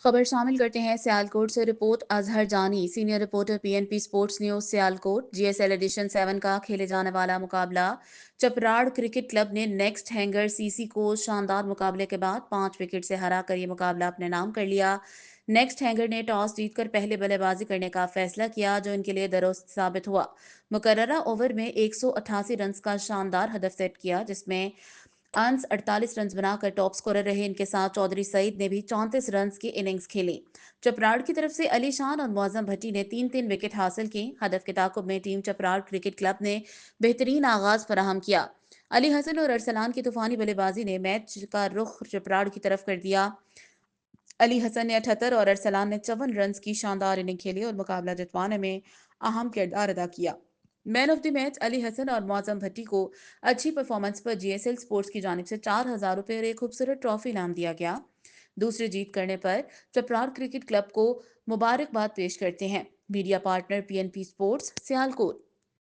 खबर शामिल करते हैं सियालकोट से। Report Azhar Jani, senior reporter PNP sports news Sialkot. GSL edition 7 का खेले जाने वाला मुकाबला चपराड़ क्रिकेट क्लब ने नेक्स्ट हैंगर सीसी को शानदार मुकाबले के बाद 5 विकेट से हराकर ये मुकाबला अपने नाम कर लिया। नेक्स्ट हैंगर ने टॉस जीतकर पहले बल्लेबाजी करने का फैसला किया, जो इनके लिए दुरुस्त साबित हुआ। मुकर्ररा ओवर में 188 रन का शानदार हदफ सेट किया, जिसमें अंस 48 रन बनाकर टॉप स्कोरर रहे। इनके साथ चौधरी सईद ने भी 34 रन की इनिंग्स खेली। चपराड़ की तरफ से अली शान और मौजम भट्टी ने तीन तीन विकेट हासिल की। हदफ के ताकुब में टीम चपराड़ क्रिकेट क्लब ने बेहतरीन आगाज फराहम किया। अली हसन और अरसलान की तूफानी बल्लेबाजी ने मैच का रुख चपराड़ की तरफ कर दिया। अली हसन ने 78 और अरसलान ने 54 रन की शानदार इनिंग खेली और मुकाबला जितवाने में अहम किरदार अदा किया। Man of the match Ali Hasan और मौजम भट्टी को अच्छी परफॉर्मेंस पर जीएसएल स्पोर्ट्स की जानिब से 4,000 रुपये और एक खूबसूरत ट्रॉफी इनाम दिया गया। दूसरी जीत करने पर चपराड़ क्रिकेट क्लब को मुबारकबाद पेश करते हैं media partner PNP sports Sialkot.